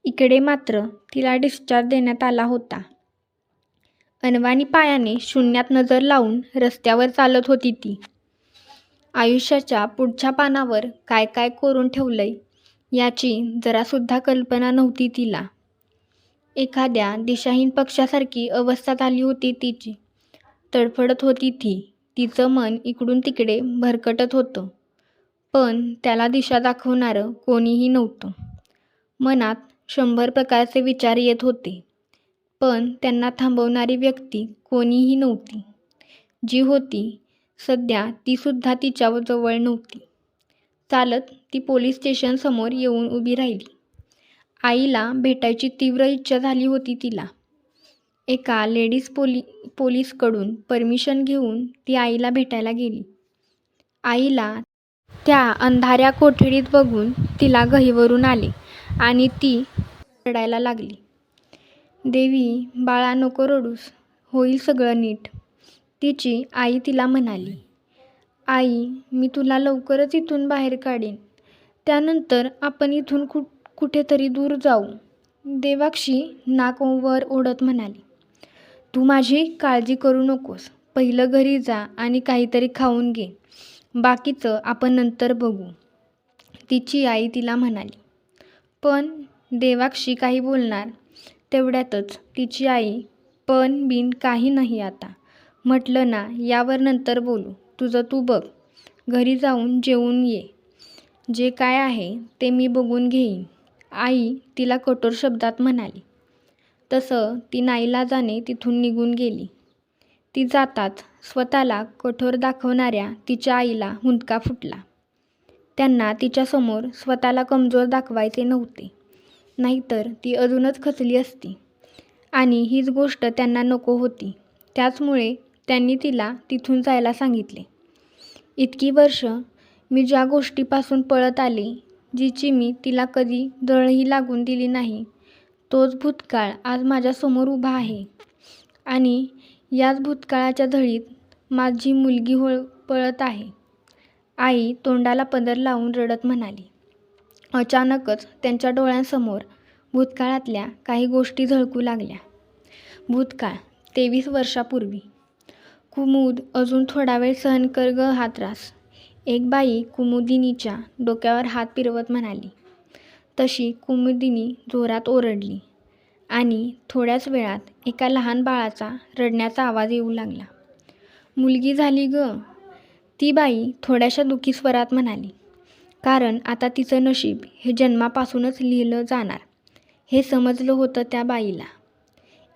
इकडे मात्र तिला डिस्चार्ज देण्यात आला होता. अनवाणी पायाने शून्यात नजर लावून रस्त्यावर चालत होती ती. आयुष्याच्या पुढच्या पानावर काय काय कोरून ठेवलंय याची जरासुद्धा कल्पना नव्हती तिला. एखाद्या दिशाहीन पक्षासारखी अवस्था झाली होती तिची. तडफडत होती ती. तिचं मन इकडून तिकडे भरकटत होतं. पण त्याला दिशा दाखवणारं कोणीही नव्हतं. मनात 100 प्रकारचे विचार येत होते. पण त्यांना थांबवणारी व्यक्ती कोणीही नव्हती. जी होती सध्या तीसुद्धा तिच्याजवळ नव्हती. चालत ती पोलीस स्टेशनसमोर येऊन उभी राहिली. आईला भेटायची तीव्र इच्छा झाली होती तिला. एका लेडीज पोलीसकडून परमिशन घेऊन ती आईला भेटायला गेली. आईला त्या अंधाऱ्या कोठडीत बघून तिला गहिवरून आले आणि ती रडायला लागली. "देवी, बाळा नको रडूस, होईल सगळं नीट," तिची आई तिला म्हणाली. "आई, मी तुला लवकरच इथून बाहेर काढीन. त्यानंतर आपण इथून कुठेतरी दूर जाऊ," देवाक्षी नाक वर ओढत म्हणाली. "तू माझी काळजी करू नकोस. पहिलं घरी जा आणि काहीतरी खाऊन घे. बाकीचं आपण नंतर बघू," तिची आई तिला म्हणाली. पण देवाक्षी काही बोलणार तेवढ्यातच तिची आई, "पण बिन काही नाही आता. म्हटलं ना, यावर नंतर बोलू. तुझं तू बघ. घरी जाऊन जेवून ये. जे काय आहे ते मी बघून घेईन," आई तिला कठोर शब्दात म्हणाली. तसं ती नाईलाजाने तिथून निघून गेली. ती जाताच स्वतःला कठोर दाखवणाऱ्या तिच्या आईला हुंदका फुटला. त्यांना तिच्यासमोर स्वतःला कमजोर दाखवायचे नव्हते. नाहीतर ती अजूनच खचली असती. आणि हीच गोष्ट त्यांना नको होती. त्याचमुळे त्यांनी तिला तिथून जायला सांगितले. इतकी वर्ष मी ज्या गोष्टीपासून पळत आले, जिची मी तिला कधी झळही लागून दिली नाही, तोच भूतकाळ आज माझ्यासमोर उभा आहे. आणि याच भूतकाळाच्या झळीत माझी मुलगी पळत आहे," आई तोंडाला पदर लावून रडत म्हणाली. अचानकच त्यांच्या डोळ्यांसमोर भूतकाळातल्या काही गोष्टी झळकू लागल्या. भूतकाळ 23 वर्षापूर्वी. "कुमुद, अजून थोडा वेळ सहन कर गं हा त्रास," एक बाई कुमुदिनीच्या डोक्यावर हात फिरवत म्हणाली. तशी कुमुदिनी जोरात ओरडली आणि थोड्याच वेळात एका लहान बाळाचा रडण्याचा आवाज येऊ लागला. "मुलगी झाली गं," ती बाई थोड्याशा दुःखी स्वरात म्हणाली. कारण आता तिचं नशीब हे जन्मापासूनच लिहिलं जाणार हे समजलं होतं त्या बाईला.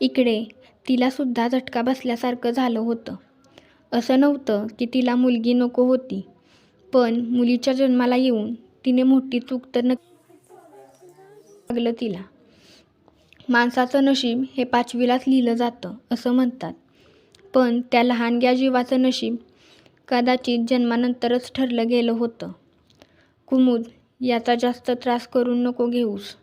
इकडे तिलासुद्धा झटका बसल्यासारखं झालं होतं. असं नव्हतं की तिला मुलगी नको होती, पण मुलीच्या जन्माला येऊन तिने मोठी चूक तर लागलं तिला. माणसाचं नशीब हे 5वीलाच लिहिलं जातं असं म्हणतात. पण त्या लहानग्या जीवाचं नशीब कदाचित जन्मानंतरच ठरलं गेलं होतं. "कुमुद, याचा जास्त त्रास करून नको घेऊस.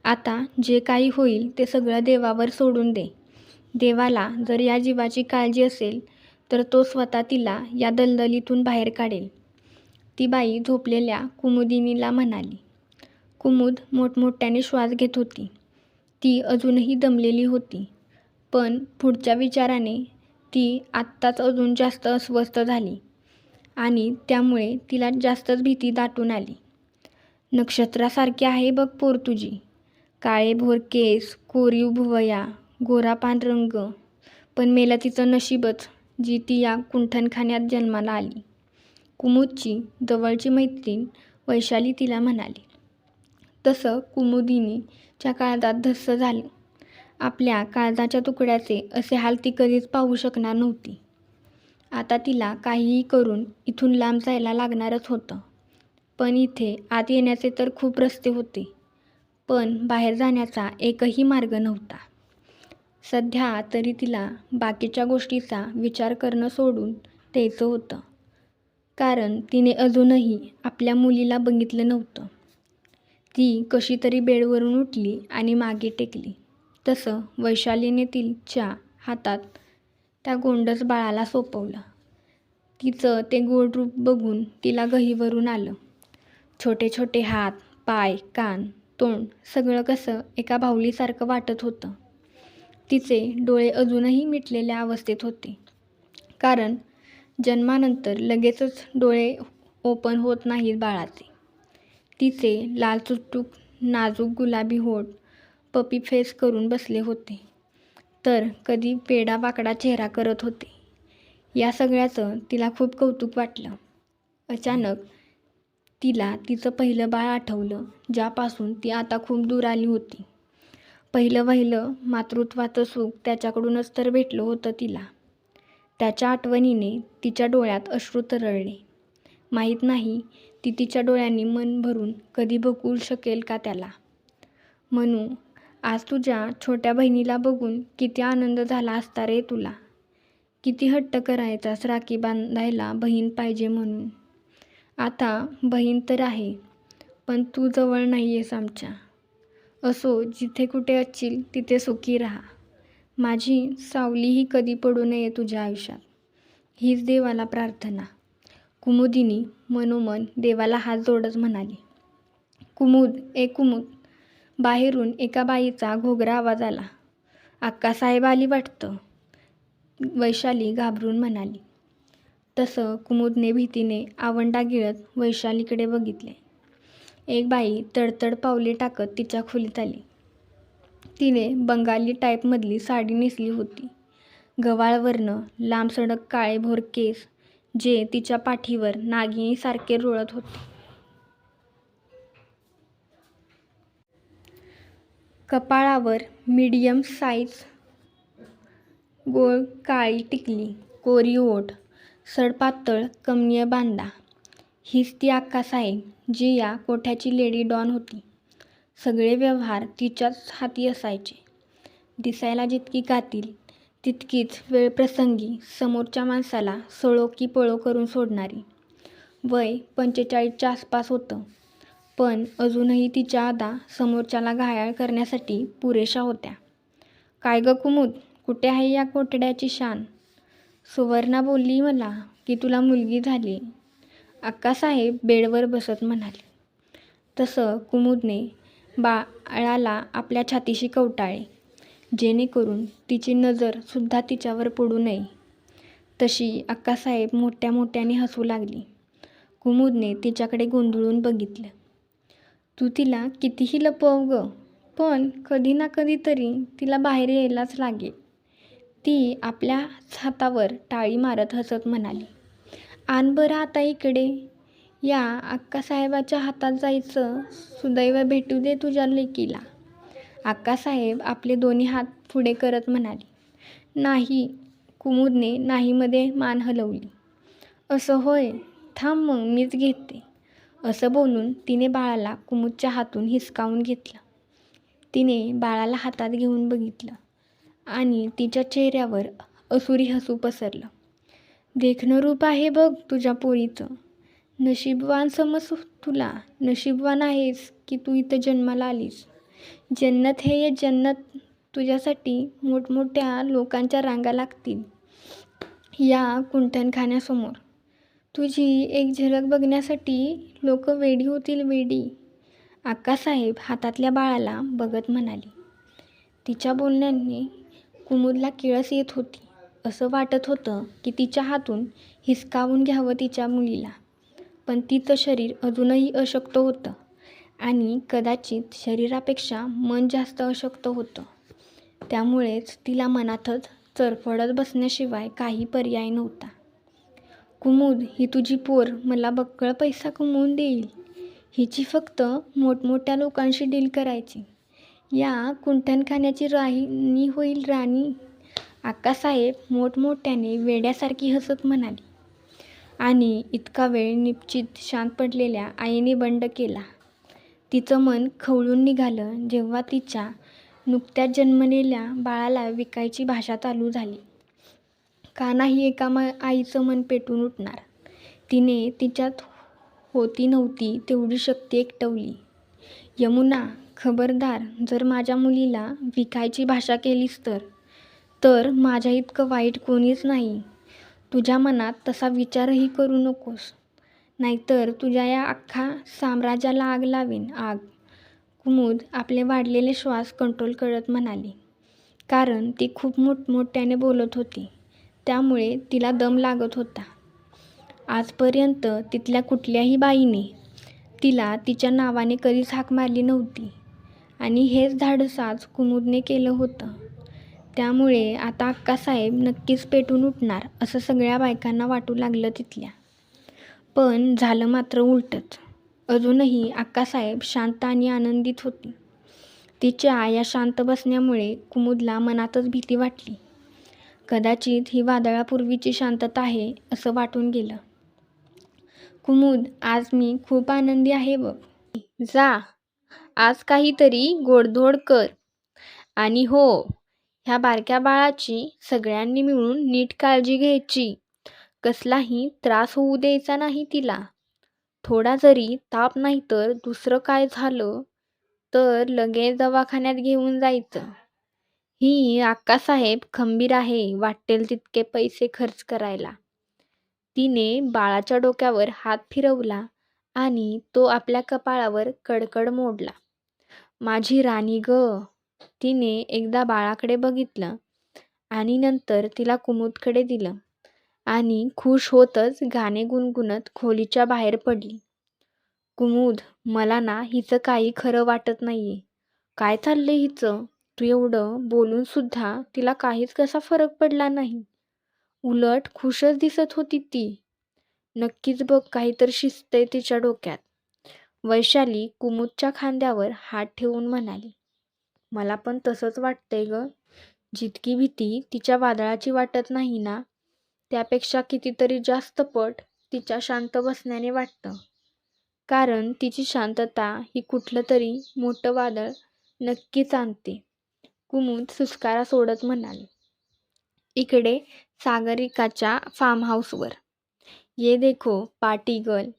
आता जे काही होईल ते सगळं देवावर सोडून दे. देवाला जर या जीवाची काळजी असेल तर तो स्वतः तिला या दलदलीतून बाहेर काढेल," ती बाई झोपलेल्या कुमुदिनीला म्हणाली. कुमुद मोठमोठ्याने श्वास घेत होती. ती अजूनही दमलेली होती. पण पुढच्या विचाराने ती आत्ताच अजून जास्त अस्वस्थ झाली आणि त्यामुळे तिला जास्तच भीती दाटून आली. "नक्षत्रासारखी आहे बघ पोर तुझी. काळेभोर केस, कोरीव भुवया, गोरापान रंग. पण मेलं तिचं नशीबच जी ती या कुंठणखान्यात जन्माला आली," कुमुदची जवळची मैत्रीण वैशाली तिला म्हणाली. तसं कुमुदिनीच्या काळजात धस्स झालं. आपल्या काळजाच्या तुकड्याचे असे हाल ती कधीच पाहू शकणार नव्हती. आता तिला काहीही करून इथून लांब जायला लागणारच होतं. पण इथे आत येण्याचे तर खूप रस्ते होते, पण बाहेर जाण्याचा एकही मार्ग नव्हता. सध्या तरी तिला बाकीच्या गोष्टीचा विचार करणं सोडून द्यायचं होतं. कारण तिने अजूनही आपल्या मुलीला बघितलं नव्हतं. ती कशी तरी बेडवरून उठली आणि मागे टेकली. तसं वैशालीने तिच्या हातात त्या गोंडस बाळाला सोपवलं. तिचं ते गोड रूप बघून तिला गहिवरून आलं. छोटे छोटे हात, पाय, कान तोंड सगळं कसं एका बाहुलीसारखं वाटत होतं. तिचे डोळे अजूनही मिटलेल्या अवस्थेत होते, कारण जन्मानंतर लगेचच डोळे ओपन होत नाहीत बाळाचे. तिचे लाल चुटूक नाजूक गुलाबी होठ पपी फेस करून बसले होते, तर कधी वेडावाकडा चेहरा करत होते. या सगळ्याचं तिला खूप कौतुक वाटलं. अचानक तिला तिचं पहिलं बाळ आठवलं, ज्यापासून ती आता खूप दूर आली होती. पहिलं मातृत्वाचं सुख त्याच्याकडूनच तर भेटलं होतं तिला. त्याच्या आठवणीने तिच्या डोळ्यात अश्रू तरळले. माहीत नाही ती तिच्या डोळ्यांनी मन भरून कधी बघू शकेल का त्याला. मनू, आज तुझ्या छोट्या बहिणीला बघून किती आनंद झाला असता रे तुला. किती हट्ट करायचास राखी बांधायला बहीण पाहिजे म्हणून. आता बहीण तर आहे, पण तू जवळ नाही आहेस आमच्या. असो, जिथे कुठे असशील तिथे सुखी राहा. माझी सावलीही कधी पडू नये तुझ्या आयुष्यात, हीच देवाला प्रार्थना. कुमुदिनी मनोमन देवाला हात जोडत म्हणाली. कुमुद. बाहेरून एका बाईचा घोगरा आवाज आला. अक्कासाहेब आली वाटतं, वैशाली घाबरून म्हणाली. तसं कुमुदने भीतीने आवंडा गिळत वैशालीकडे बघितले. एक बाई तडतड पावले टाकत तिच्या खोलीत आली. तिने बंगाली टाईपमधली साडी नेसली होती. गव्हाळवर्ण लांबसडक काळेभोर केस जे तिच्या पाठीवर नागिनीसारखे रुळत होते. कपाळावर मीडियम साईज गोल काळी टिकली, कोरी ओठ, सडपातळ कमनीय बांधा. हीच ती अक्कासाहेब जी या कोठ्याची लेडी डॉन होती. सगळे व्यवहार तिच्याच हाती असायचे. दिसायला जितकी कातील तितकीच वेळप्रसंगी समोरच्या माणसाला सळो की पळो करून सोडणारी. वय 45च्या आसपास होतं, पण अजूनही तिच्या अदा समोरच्याला घायाळ करण्यासाठी पुरेशा होत्या. काय ग कुमुद, कुठे आहे या कोठड्याची शान? सुवर्णा बोलली मला की तुला मुलगी झाली, अक्कासाहेब बेडवर बसत म्हणाले. तसं कुमुदने बाळाला आपल्या छातीशी कवटाळले, जेणेकरून तिची नजरसुद्धा तिच्यावर पडू नये. तशी अक्कासाहेब मोठ्याने हसू लागली. कुमुदने तिच्याकडे गोंधळून बघितलं. तू तिला कितीही लपव ग, पण कधी ना कधी तरी तिला बाहेर यायलाच लागेल. ती आपल्याच हातावर टाळी मारत हसत म्हणाली. आण बरं आता इकडे. या अक्कासाहेबाच्या हातात जायचं सुदैव भेटू दे तुझ्या लेकीला. अक्कासाहेब आपले दोन्ही हात पुढे करत म्हणाले. नाही. कुमुदने नाहीमध्ये मान हलवली. असं होय, थांब मग मीच घेते. असं बोलून तिने बाळाला कुमुदच्या हातून हिसकावून घेतलं. तिने बाळाला हातात घेऊन बघितलं आणि तिच्या चेहऱ्यावर असुरी हसू पसरलं. देखणं रूप आहे बघ तुझ्या पोरीचं. नशीबवान समज तुला. नशीबवान आहेस की तू इथं जन्माला आलीस. जन्नत हे ये जन्नत. तुझ्यासाठी मोठमोठ्या लोकांच्या रांगा लागतील या कुंटणखान्यासमोर. तुझी एक झलक बघण्यासाठी लोक वेडी होतील, वेडी. अक्कासाहेब हातातल्या बाळाला बघत म्हणाली. तिच्या बोलण्याने कुमुदला किळस येत होती. असं वाटत होतं की तिच्या हातून हिसकावून घ्यावं तिच्या मुलीला, पण तिचं शरीर अजूनही अशक्त होतं आणि कदाचित शरीरापेक्षा मन जास्त अशक्त होतं. त्यामुळेच तिला मनातच चरफडत बसण्याशिवाय काही पर्याय नव्हता. कुमुद, ही तुझी पोर मला बक्कळ पैसा कमवून देईल. हिची फक्त मोठमोठ्या लोकांशी डील करायची. या कुंटणखान्याची राणी होईल, राणी. अक्कासाहेब मोठमोठ्याने वेड्यासारखी हसत म्हणाली. आणि इतका वेळ निश्चित शांत पडलेल्या आईने बंड केला. तिचं मन खवळून निघालं जेव्हा तिच्या नुकत्याच जन्मलेल्या बाळाला विकायची भाषा चालू झाली. का नाही एका आईचं मन पेटून उठणार. तिने तिच्यात होती नव्हती तेवढी शक्ती एकवटली. यमुना, खबरदार, जर माझ्या मुलीला विकायची भाषा केलीस तर माझ्या इतकं वाईट कोणीच नाही. तुझ्या मनात तसा विचारही करू नकोस, नाहीतर तुझ्या या अख्खा साम्राज्याला आग लावेन, आग. कुमुद आपले वाढलेले श्वास कंट्रोल करत म्हणाली, कारण ती खूप मोठमोठ्याने बोलत होती. त्यामुळे तिला दम लागत होता. आजपर्यंत तिथल्या कुठल्याही बाईने तिला तिच्या नावाने कधीच हाक मारली नव्हती आणि हेच धाडस आज कुमुदने केलं होतं. त्यामुळे आता अक्कासाहेब नक्कीच पेटून उठणार असं सगळ्या बायकांना वाटू लागलं तिथल्या. पण झालं मात्र उलटंच. अजूनही अक्कासाहेब शांत आणि आनंदित होती. तिच्या या शांत बसण्यामुळे कुमुदला मनातच भीती वाटली. कदाचित ही वादळापूर्वीची शांतता आहे असं वाटून गेलं. कुमुद, आज मी खूप आनंदी आहे बघ. जा, आज काहीतरी गोडधोड कर. आणि हो, ह्या बारक्या बाळाची सगळ्यांनी मिळून नीट काळजी घ्यायची. कसलाही त्रास होऊ द्यायचा नाही तिला. थोडा जरी ताप नाही तर दुसरं काय झालं तर लगेच दवाखान्यात घेऊन जायचं. ही अक्कासाहेब खंबीर आहे वाटेल तितके पैसे खर्च करायला. तिने बाळाच्या डोक्यावर हात फिरवला आणि तो आपल्या कपाळावर कडकड मोडला. माझी राणी ग. तिने एकदा बाळाकडे बघितलं आणि नंतर तिला कुमुदकडे दिलं आणि खुश होतच गाणे गुणगुणत खोलीच्या बाहेर पडली. कुमुद, मला ना हिचं काही खरं वाटत नाहीये. काय चाललंय हिचं? तू एवढं बोलून सुद्धा तिला काहीच कसा फरक पडला नाही. उलट खुशच दिसत होती ती. नक्कीच बघ काहीतरी शिजतंय तिच्या डोक्यात. वैशाली कुमुदच्या खांद्यावर हात ठेवून म्हणाली. मला पण तसंच वाटतंय ग. जितकी भीती तिच्या वादळाची वाटत नाही ना, त्यापेक्षा कितीतरी जास्त पट तिच्या शांत बसण्याने वाटतं. कारण तिची शांतता ही कुठलं तरी मोठं वादळ नक्कीच आणते. कुमुद सुस्कारा सोडत म्हणाली. इकडे सागरिकाच्या फार्म हाऊसवर. ये देखो पार्टी गर्ल.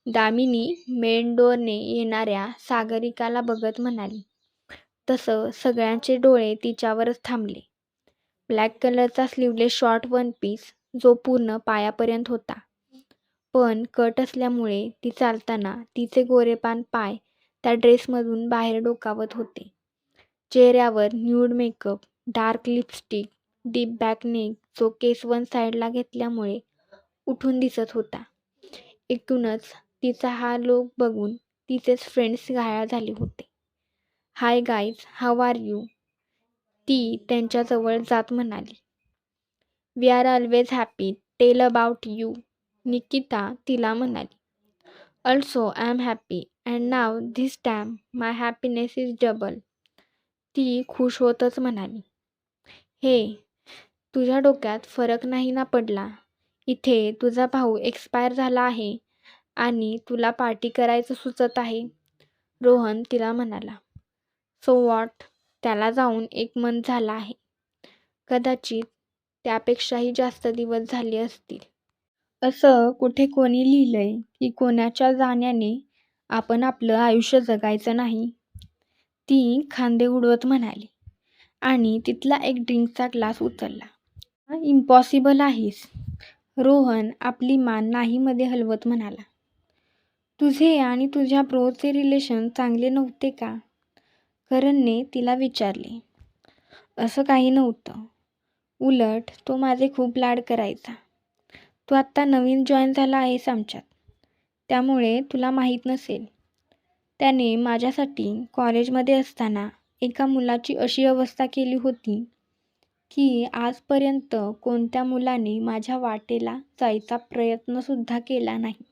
दामिनी मेन डोअरने येणाऱ्या सागरिकाला बघत म्हणाली. तसं सगळ्यांचे डोळे तिच्यावरच थांबले. ब्लॅक कलरचा स्लीवलेस शॉर्ट वन पीस जो पूर्ण पायापर्यंत होता. पण कट असल्यामुळे ती चालताना तिचे गोरेपान पाय त्या ड्रेसमधून बाहेर डोकावत होते. चेहऱ्यावर nude makeup, dark lipstick, deep back neck जो केस वन साईडला घेतल्यामुळे उठून दिसत होता. एकूणच तिचा हा लुक बघून तिचेच फ्रेंड्स घायाळ झाले होते. Hi guys, how are you? ती त्यांच्याजवळ जात म्हणाली. We are always happy. Tell about you. Nikita तिला म्हणाली. Also I am happy and now this time my happiness is double. ती खुश होतच म्हणाली. हे, तुझ्या डोक्यात फरक नाही ना पडला? इथे तुझा भाऊ एक्सपायर झाला आहे आणि तुला पार्टी करायचं सुचत आहे. रोहन तिला म्हणाला. So what? त्याला जाऊन 1 मंथ झाला आहे. कदाचित त्यापेक्षाही जास्त दिवस झाले असतील. असं कुठे कोणी लिहिलंय की कोणाच्या जाण्याने आपण आपलं आयुष्य जगायचं नाही? ती खांदे उडवत म्हणाली आणि तिथला एक ड्रिंकचा ग्लास उचलला. इम्पॉसिबल आहेस. रोहन आपली मान नाहीमध्ये हलवत म्हणाला. तुझे आणि तुझ्या ब्रोचे रिलेशन चांगले नव्हते का? करणने तिला विचारले. असं काही नव्हतं. उलट तो माझे खूप लाड करायचा. तू आत्ता नवीन जॉईन झाला आहेस आमच्यात, त्यामुळे तुला माहीत नसेल. त्याने माझ्यासाठी कॉलेजमध्ये असताना एका मुलाची अशी अवस्था केली होती की आजपर्यंत कोणत्या मुलाने माझ्या वाटेला जायचा प्रयत्नसुद्धा केला नाही,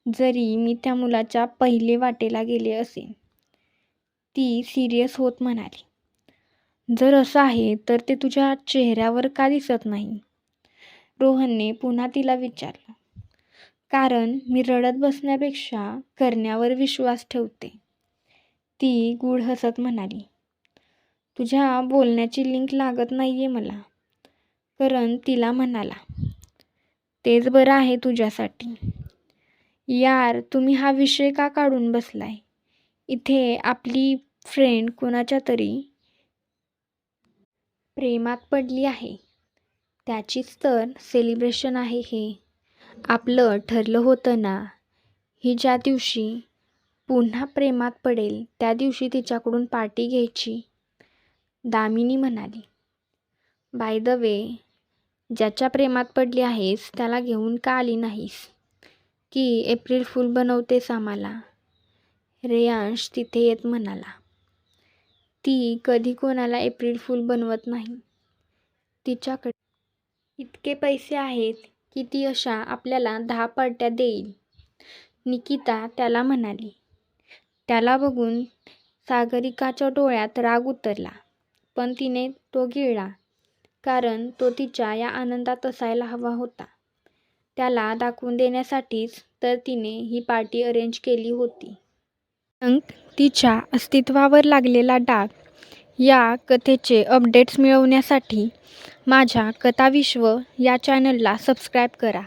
जरी मी त्या मुलाच्या पहिले वाटेला गेले असेल. ती सिरियस होत म्हणाली. जर असं आहे तर ते तुझ्या चेहऱ्यावर का दिसत नाही? रोहनने पुन्हा तिला विचारलं. कारण मी रडत बसण्यापेक्षा करण्यावर विश्वास ठेवते. ती गूढ हसत म्हणाली. तुझ्या बोलण्याची लिंक लागत नाहीये मला. करण तिला म्हणाला. तेच बरं आहे तुझ्यासाठी. यार, तुम्ही हा विषय का काढून बसलाय? इथे आपली फ्रेंड कोणाच्या तरी प्रेमात पडली आहे. त्याचीच तर सेलिब्रेशन आहे हे. आपलं ठरलं होतं ना, ही ज्या दिवशी पुन्हा प्रेमात पडेल त्या दिवशी तिच्याकडून पार्टी घ्यायची, दामिनी म्हणाली. बाय द वे, ज्याच्या प्रेमात पडली आहेस त्याला घेऊन का आली नाहीस? की एप्रिल फूल बनवतेस आम्हाला? रेयांश तिथे येत म्हणाला. ती कधी कोणाला एप्रिल फूल बनवत नाही. तिच्याकडे इतके पैसे आहेत की ती अशा आपल्याला 10 पार्ट्या देईल, निकिता त्याला म्हणाली. त्याला बघून सागरिकाच्या डोळ्यात राग उतरला, पण तिने तो गिळला, कारण तो तिच्या या आनंदात असायला हवा होता. त्याला दाखवून देण्यासाठीच तर तिने ही पार्टी अरेंज केली होती. तिच्या अस्तित्वावर लागलेला डाग या कथेचे अपडेट्स मिळवण्यासाठी माझ्या कथाविश्व या चॅनलला सबस्क्राईब करा.